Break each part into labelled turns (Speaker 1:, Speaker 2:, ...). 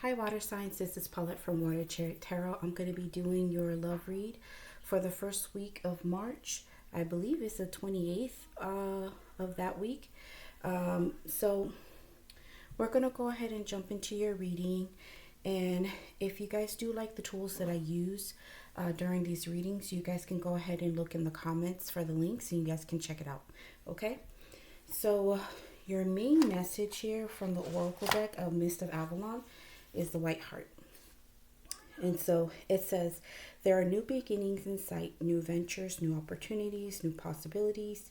Speaker 1: Hi, water signs. This is Paulette from Water Cherry Tarot. I'm going to be doing your love read for the first week of March. I believe it's the 28th of that week. So we're going to go ahead and jump into your reading. And if you guys do like the tools that I use during these readings, you guys can go ahead and look in the comments for the links and you guys can check it out. Okay? So your main message here from the Oracle deck of Mist of Avalon is the White Heart. And so it says, there are new beginnings in sight, new ventures, new opportunities, new possibilities,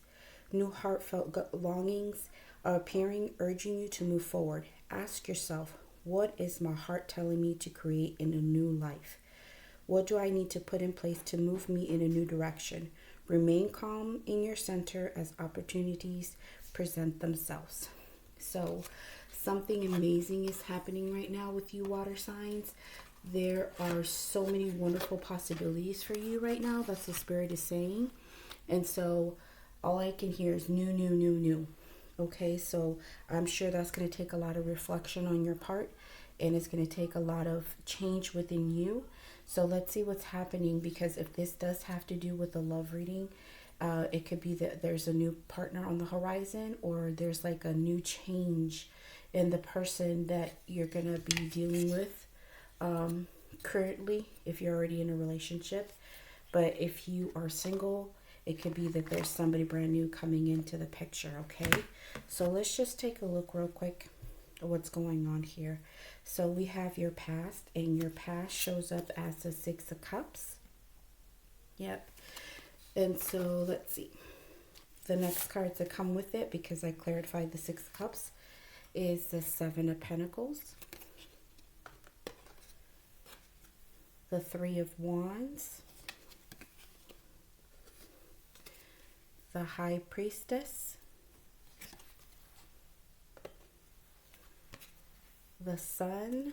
Speaker 1: new heartfelt longings are appearing, urging you to move forward. Ask yourself, what is my heart telling me to create in a new life? What do I need to put in place to move me in a new direction? Remain calm in your center as opportunities present themselves. So something amazing is happening right now with you, water signs. There are so many wonderful possibilities for you right now. That's what Spirit is saying. And so all I can hear is new, new, new, new. Okay, so I'm sure that's going to take a lot of reflection on your part. And it's going to take a lot of change within you. So let's see what's happening, because if this does have to do with a love reading, it could be that there's a new partner on the horizon, or there's like a new change in the person that you're going to be dealing with currently, if you're already in a relationship. But if you are single, it could be that there's somebody brand new coming into the picture. Okay, so let's just take a look real quick at what's going on here. So we have your past, and your past shows up as the Six of Cups. Yep. And so let's see. The next cards that come with it, because I clarified the Six of Cups, is the Seven of Pentacles, the Three of Wands, the High Priestess, the Sun,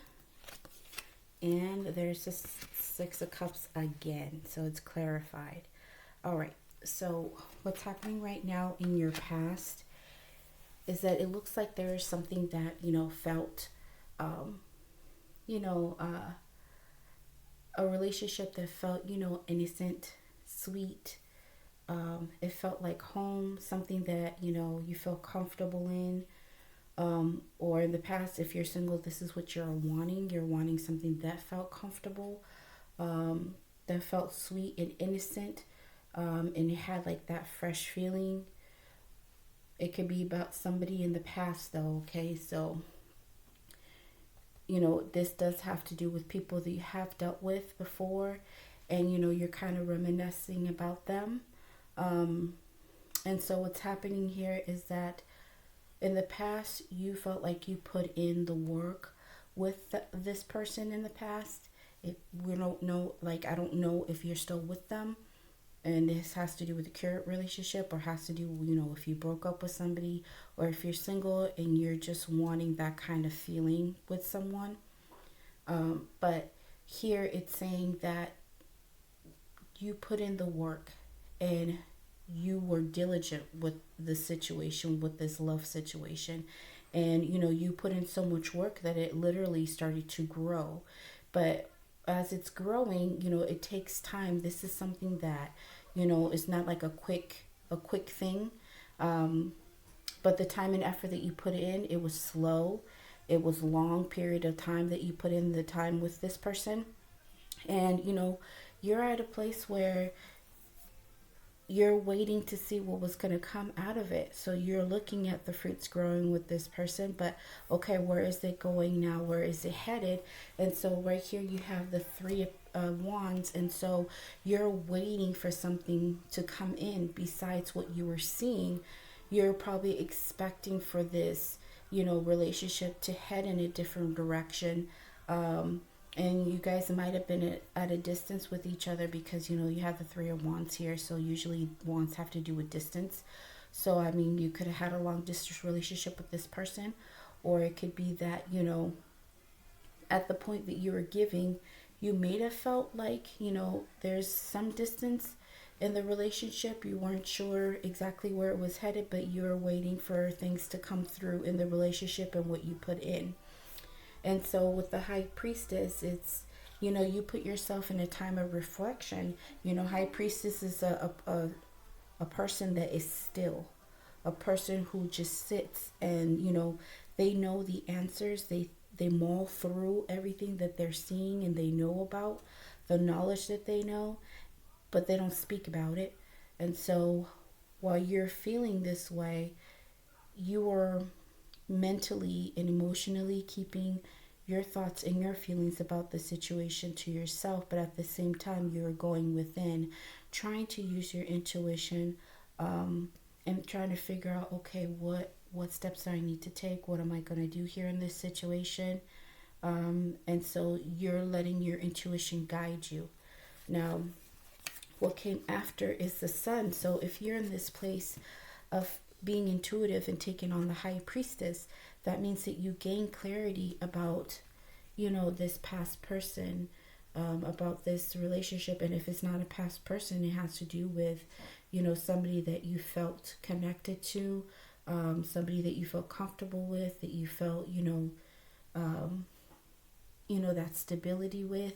Speaker 1: and there's the Six of Cups again. So it's clarified. All right. So what's happening right now in your past is that it looks like there is something that, felt, a relationship that felt, innocent, sweet. It felt like home, something that, you feel comfortable in. Or in the past, if you're single, this is what you're wanting. You're wanting something that felt comfortable, that felt sweet and innocent, and it had like that fresh feeling. It could be about somebody in the past though, okay? So, this does have to do with people that you have dealt with before, and, you're kind of reminiscing about them. And so what's happening here is that in the past, you felt like you put in the work with this person in the past. We don't know, I don't know if you're still with them. And this has to do with the current relationship, or has to do, if you broke up with somebody, or if you're single and you're just wanting that kind of feeling with someone. But here it's saying that you put in the work and you were diligent with the situation, with this love situation. And, you put in so much work that it literally started to grow. But as it's growing, it takes time. This is something that, is not like a quick thing. But the time and effort that you put in, it was slow. It was a long period of time that you put in the time with this person. And, you're at a place where you're waiting to see what was going to come out of it. So you're looking at the fruits growing with this person, but okay, where is it going now? Where is it headed? And so right here you have the Three of Wands, and so you're waiting for something to come in besides what you were seeing. You're probably expecting for this, relationship to head in a different direction. And you guys might have been at a distance with each other, because, you have the Three of Wands here. So usually wands have to do with distance. So, I mean, you could have had a long distance relationship with this person. Or it could be that, at the point that you were giving, you may have felt like, there's some distance in the relationship. You weren't sure exactly where it was headed, but you're waiting for things to come through in the relationship and what you put in. And so with the high priestess, it's, you put yourself in a time of reflection. High priestess is a person that is still, a person who just sits, and they know the answers. They mull through everything that they're seeing and they know about, the knowledge that they know, but they don't speak about it. And so while you're feeling this way, you are mentally and emotionally keeping your thoughts and your feelings about the situation to yourself, but at the same time you're going within, trying to use your intuition, and trying to figure out, okay, what steps do I need to take, what am I going to do here in this situation. And so you're letting your intuition guide you. Now, what came after is the sun. So if you're in this place of being intuitive and taking on the high priestess, that means that you gain clarity about, this past person, about this relationship. And if it's not a past person, it has to do with, somebody that you felt connected to, somebody that you felt comfortable with, that you felt, that stability with.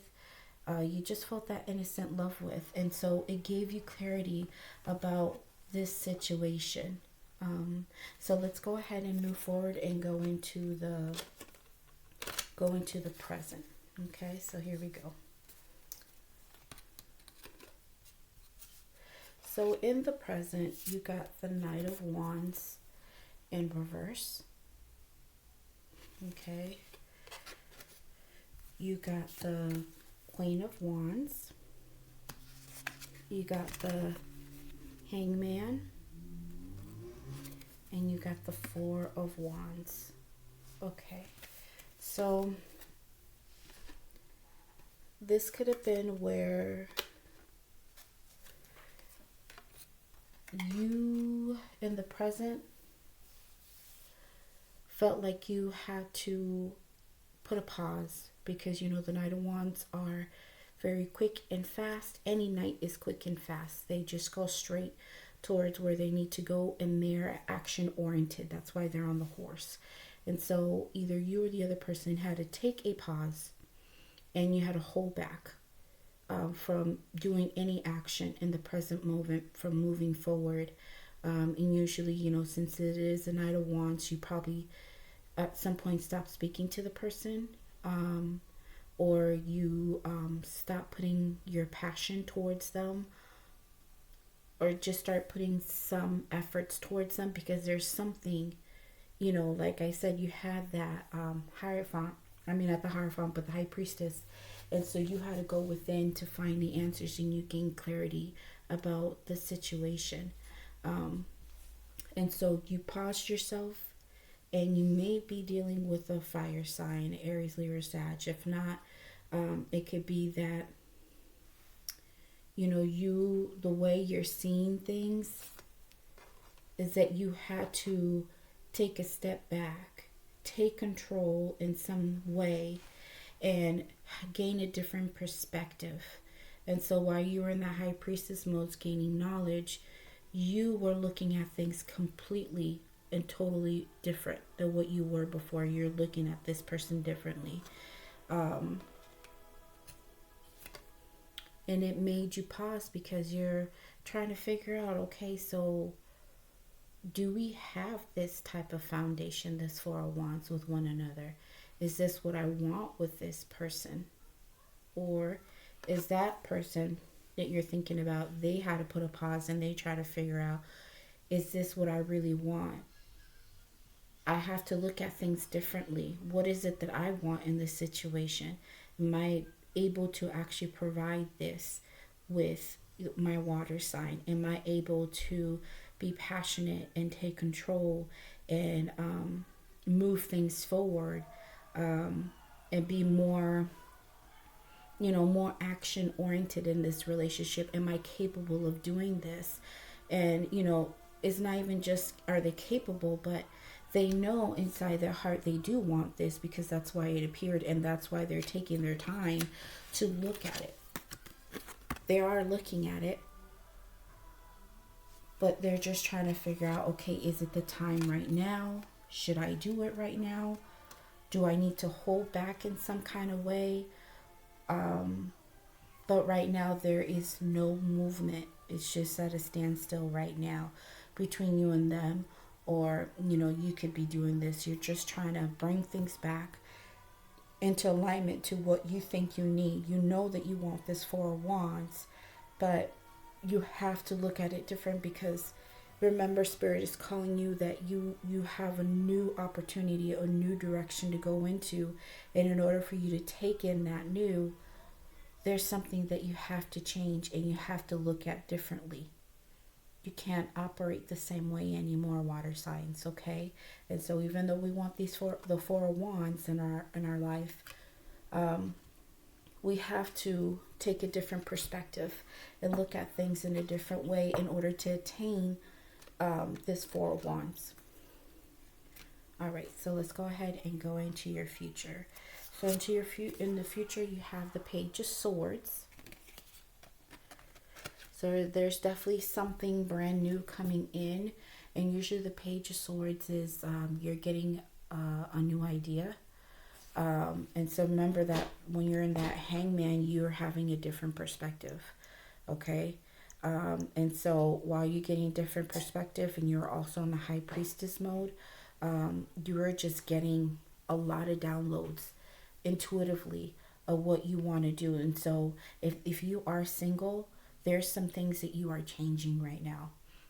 Speaker 1: You just felt that innocent love with. And so it gave you clarity about this situation. So let's go ahead and move forward and go into the present. Okay, so here we go. So in the present, you got the Knight of Wands in reverse. Okay. You got the Queen of Wands. You got the Hangman. And you got the Four of Wands. Okay. So this could have been where you, in the present, felt like you had to put a pause, because the Knight of Wands are very quick and fast. Any knight is quick and fast. They just go straight towards where they need to go, and they're action oriented. That's why they're on the horse. And so either you or the other person had to take a pause, and you had to hold back from doing any action in the present moment, from moving forward. And usually, since it is the Knight of Wands, you probably at some point stop speaking to the person, or you stop putting your passion towards them, or just start putting some efforts towards them, because there's something, like I said, you had that Hierophant, not the Hierophant, but the High Priestess. And so you had to go within to find the answers, and you gain clarity about the situation. And so you paused yourself, and you may be dealing with a fire sign, Aries, Leo, or Sag. If not, it could be that, the way you're seeing things is that you had to take a step back, take control in some way, and gain a different perspective. And so while you were in the High Priestess mode, gaining knowledge, you were looking at things completely and totally different than what you were before. You're looking at this person differently. And it made you pause, because you're trying to figure out, okay, so do we have this type of foundation, this Four of Wands, with one another? Is this what I want with this person? Or is that person that you're thinking about, they had to put a pause and they try to figure out, is this what I really want? I have to look at things differently. What is it that I want in this situation? Am I able to actually provide this with my water sign? Am I able to be passionate and take control and move things forward, and be more, more action oriented in this relationship? Am I capable of doing this? And it's not even just are they capable, but they know inside their heart they do want this, because that's why it appeared, and that's why they're taking their time to look at it. They are looking at it, but they're just trying to figure out, okay, is it the time right now? Should I do it right now? Do I need to hold back in some kind of way? But right now, there is no movement. It's just at a standstill right now between you and them. Or, you could be doing this. You're just trying to bring things back into alignment to what you think you need. You know that you want this Four of Wands, but you have to look at it different, because remember, Spirit is calling you that you have a new opportunity, a new direction to go into. And in order for you to take in that new, there's something that you have to change and you have to look at differently. You can't operate the same way anymore, water signs, okay? And so even though we want the Four of Wands in our life, we have to take a different perspective and look at things in a different way in order to attain this Four of Wands. All right, so let's go ahead and go into your future. So in the future, you have the Page of Swords. So there's definitely something brand new coming in. And usually the Page of Swords is you're getting a new idea. And so remember that when you're in that Hangman, you're having a different perspective. Okay? And so while you're getting different perspective and you're also in the High Priestess mode, you're just getting a lot of downloads intuitively of what you want to do. And so if you are single, there's some things that you are changing right now.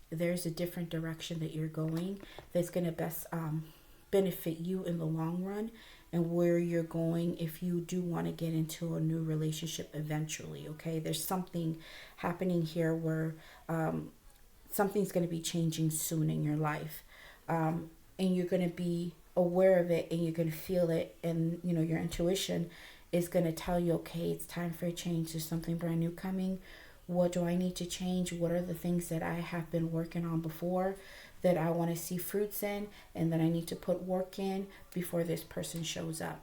Speaker 1: There's a different direction that you're going that's going to best benefit you in the long run, and where you're going if you do want to get into a new relationship eventually. Okay, there's something happening here where something's going to be changing soon in your life, and you're going to be aware of it, and you're going to feel it, and your intuition is going to tell you, okay, it's time for a change. There's something brand new coming. What do I need to change? What are the things that I have been working on before that I want to see fruits in, and that I need to put work in before this person shows up?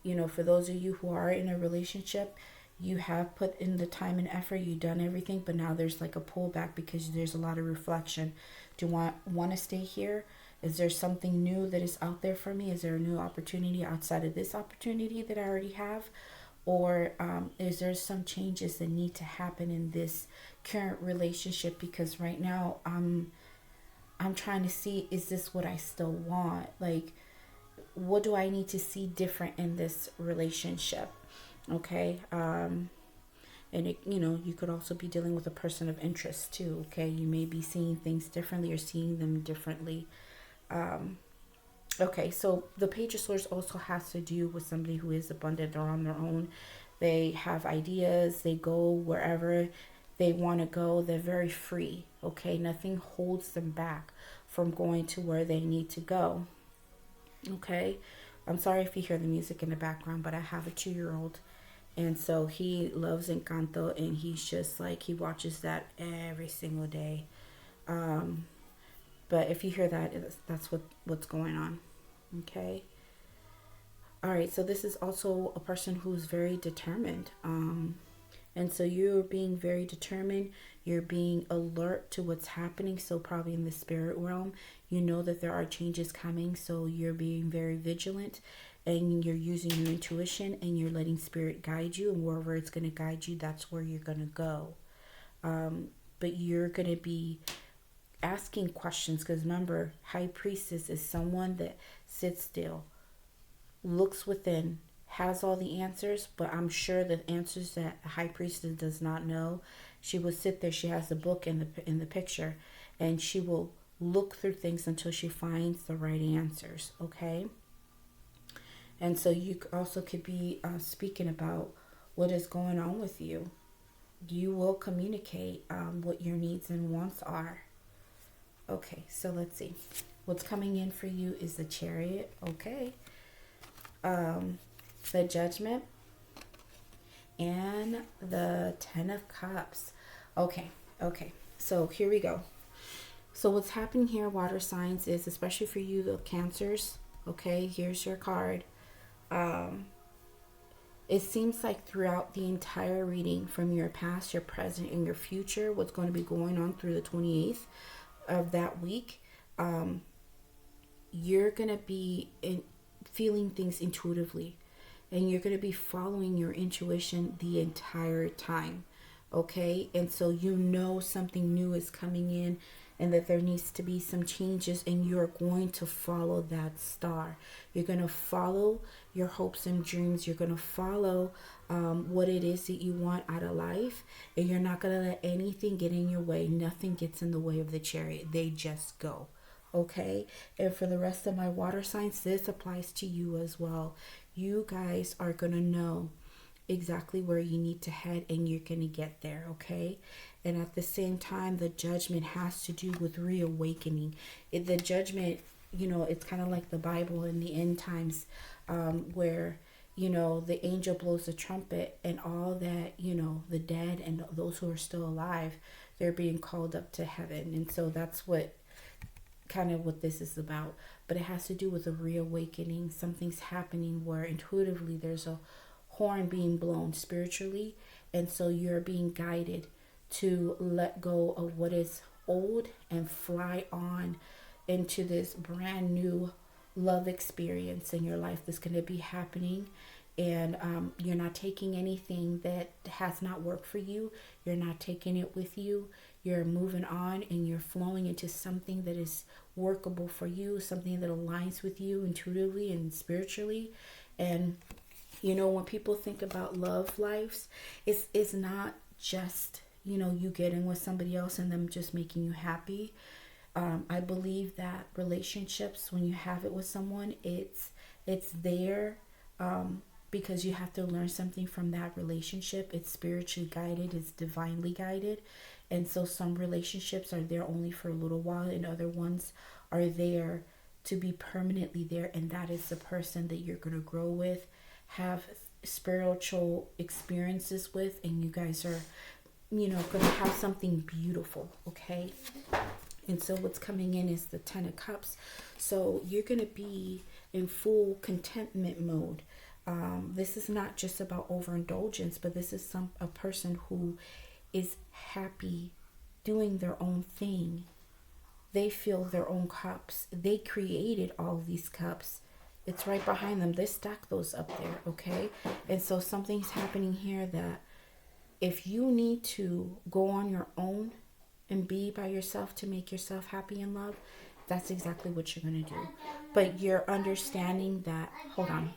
Speaker 1: For those of you who are in a relationship, you have put in the time and effort, you've done everything, but now there's like a pullback because there's a lot of reflection. Do I want to stay here? Is there something new that is out there for me? Is there a new opportunity outside of this opportunity that I already have? Or is there some changes that need to happen in this current relationship? Because right now I'm trying to see, is this what I still want? Like, what do I need to see different in this relationship? Okay. And it, you could also be dealing with a person of interest too. Okay. You may be seeing things differently or seeing them differently. Okay, so the Page of Swords also has to do with somebody who is abundant. They're on their own. They have ideas. They go wherever they want to go. They're very free. Okay, nothing holds them back from going to where they need to go. Okay, I'm sorry if you hear the music in the background, but I have a 2-year-old. And so he loves Encanto, and he's just like, he watches that every single day. But if you hear that, that's what's going on. Okay. All right. So this is also a person who's very determined. And so you're being very determined. You're being alert to what's happening. So probably in the spirit realm, you know that there are changes coming. So you're being very vigilant, and you're using your intuition, and you're letting spirit guide you. And wherever it's going to guide you, that's where you're going to go. But you're going to be asking questions, because remember, High Priestess is someone that sits still, looks within, has all the answers, but I'm sure the answers that a High Priestess does not know, she will sit there. She has the book in the picture, and she will look through things until she finds the right answers. Okay. And so you also could be speaking about what is going on with you. You will communicate what your needs and wants are. Okay, so let's see. What's coming in for you is the Chariot. Okay. The Judgment. And the 10 of Cups. Okay. So here we go. So what's happening here, water signs, is especially for you, the Cancers. Okay, here's your card. It seems like throughout the entire reading, from your past, your present, and your future, what's going to be going on through the 28th of that week, you're going to be feeling things intuitively, and you're going to be following your intuition the entire time. Okay, and so you know something new is coming in and that there needs to be some changes, and you're going to follow that star. You're going to follow your hopes and dreams. You're going to follow what it is that you want out of life, and you're not going to let anything get in your way. Nothing gets in the way of the chariot, they just go. Okay, and for the rest of my water signs, this applies to you as well. You guys are going to know exactly where you need to head, and you're going to get there. Okay, and at the same time, the judgment has to do with reawakening. The judgment, it's kind of like the Bible in the end times, where the angel blows the trumpet, and all that, the dead and those who are still alive, they're being called up to heaven. And so that's what this is about. But it has to do with a reawakening. Something's happening where intuitively there's a horn being blown spiritually, and so you're being guided to let go of what is old and fly on into this brand new love experience in your life that's going to be happening. And you're not taking anything that has not worked for you. You're not taking it with you. You're moving on, and you're flowing into something that is workable for you, something that aligns with you intuitively and spiritually. And when people think about love lives, it's not just you getting with somebody else and them just making you happy. I believe that relationships, when you have it with someone, it's there because you have to learn something from that relationship. It's spiritually guided, it's divinely guided. And so some relationships are there only for a little while, and other ones are there to be permanently there. And that is the person that you're going to grow with, have spiritual experiences with, and you guys are, going to have something beautiful. Okay. And so what's coming in is the 10 of Cups. So you're going to be in full contentment mode. This is not just about overindulgence, but this is a person who is happy doing their own thing. They fill their own cups. They created all these cups. It's right behind them. They stack those up there, okay? And so something's happening here that if you need to go on your own and be by yourself to make yourself happy in love, that's exactly what you're going to do. But you're understanding that, hold on.